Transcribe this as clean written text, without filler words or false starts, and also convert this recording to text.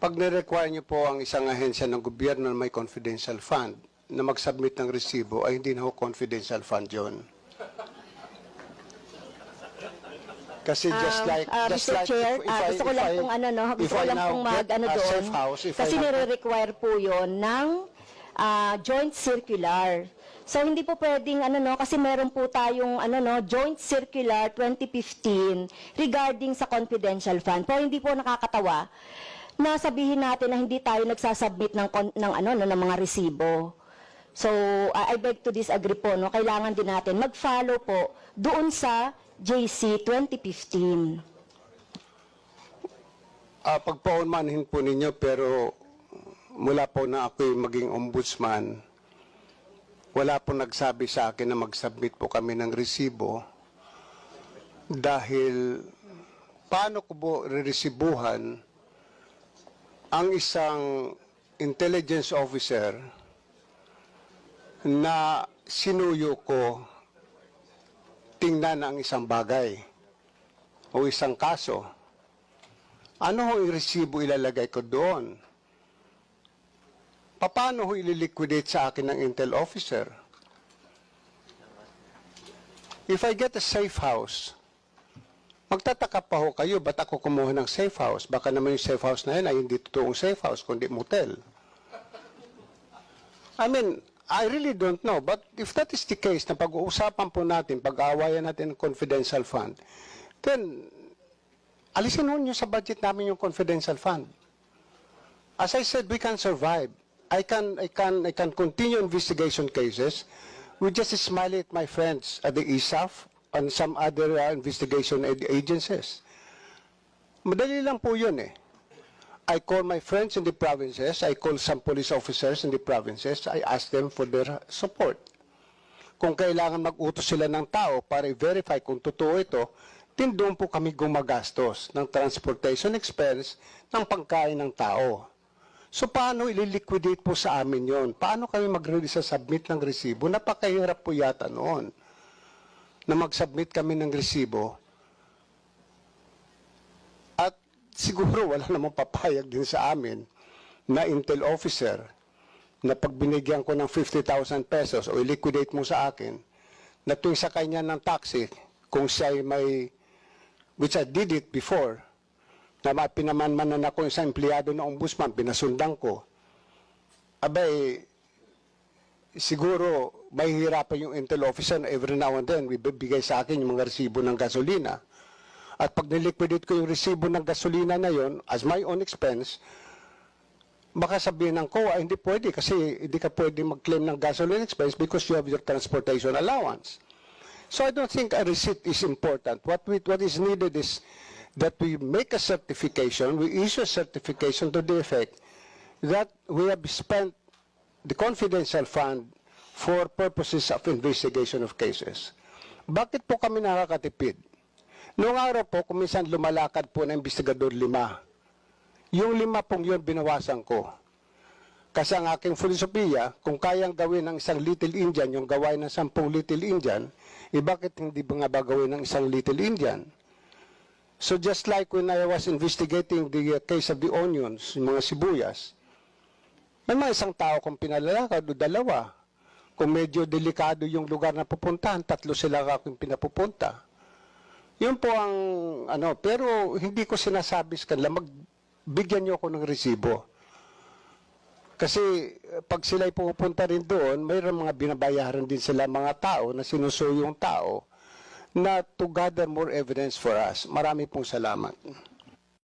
Pag nirequire niyo po ang isang ahensya ng gobyerno na may confidential fund na mag-submit ng resibo, ay hindi na ho confidential fund yun. Kasi Mr. Chair, gusto ko lang pong gusto ko lang pong doon. Kasi nire-require po yun ng joint circular. So hindi po pwedeng kasi meron po tayong joint circular 2015 regarding sa confidential fund. Pero hindi po nakakatawa na sabihin natin na hindi tayo nagsasubmit ng mga resibo. So I beg to disagree po, no. Kailangan din natin mag-follow po doon sa JC 2015. Pagpaunmanhin po ninyo, pero mula po na ako'y maging ombudsman, wala po nagsabi sa akin na mag-submit po kami ng resibo dahil paano ko po re-resibuhan ang isang intelligence officer na sinuyo ko tingnan ang isang bagay o isang kaso. Ano ho yung resibo ilalagay ko doon? Paano ho ililiquidate sa akin ng intel officer? If I get a safe house, magtataka pa ho kayo, ba't ako kumuha ng safe house? Baka naman yung safe house na yun ay hindi totoong safe house, kundi motel. I mean, I really don't know. But if that is the case, na pag-uusapan po natin, pag-aawayan natin ng confidential fund, then, alisin ho nyo sa budget namin yung confidential fund. As I said, we can survive. I can continue investigation cases. We just smile at my friends at the ISAF and some other investigation agencies. Madali lang po yun eh. I call my friends in the provinces, I call some police officers in the provinces, I ask them for their support. Kung kailangan mag-utos sila ng tao para i-verify kung totoo ito, din doon po kami gumagastos ng transportation expense ng pagkain ng tao. So paano ililiquidate po sa amin yon? Paano kami mag-release sa submit ng resibo? Napakahirap po yata noon na mag-submit kami ng resibo. At siguro wala namang papayag din sa amin na intel officer na pag binigyan ko ng 50,000 pesos o i-liquidate mo sa akin, na tuwing sa kanya ng taxi, kung siya may, which I did it before, na pinamanmanan ako isang empleyado ng ombudsman, pinasundan ko, abay, siguro mahihirapan yung intel officer na every now and then bibigay sa akin yung mga resibo ng gasolina. At pag niliquidate ko yung resibo ng gasolina na yon as my own expense, baka sabihin ng COA, hindi pwede kasi hindi ka pwede mag-claim ng gasoline expense because you have your transportation allowance. So I don't think a receipt is important. What is needed is that we make a certification, we issue a certification to the effect that we have spent the confidential fund for purposes of investigation of cases. Bakit po kami nakakatipid? Noong araw po, kung minsan lumalakad po na investigador 5. Yung 5 pong yun binawasan ko. Kasi ang aking filosofiya, kung kayang gawin ng isang Little Indian, yung gawain ng 10 Little Indian, bakit hindi ba nga ba gawin ng isang Little Indian? So just like when I was investigating the case of the onions, yung mga sibuyas, may mga isang tao kung pinalalakad o 2. Kung medyo delikado yung lugar na pupuntahan, 3 sila akong pinapupunta. Yun po ang pero hindi ko sinasabi sa kanila, magbigyan niyo ako ng resibo. Kasi pag sila'y pupunta rin doon, mayroon mga binabayaran din sila mga tao na sinusuyo yung tao na to gather more evidence for us. Marami pong salamat.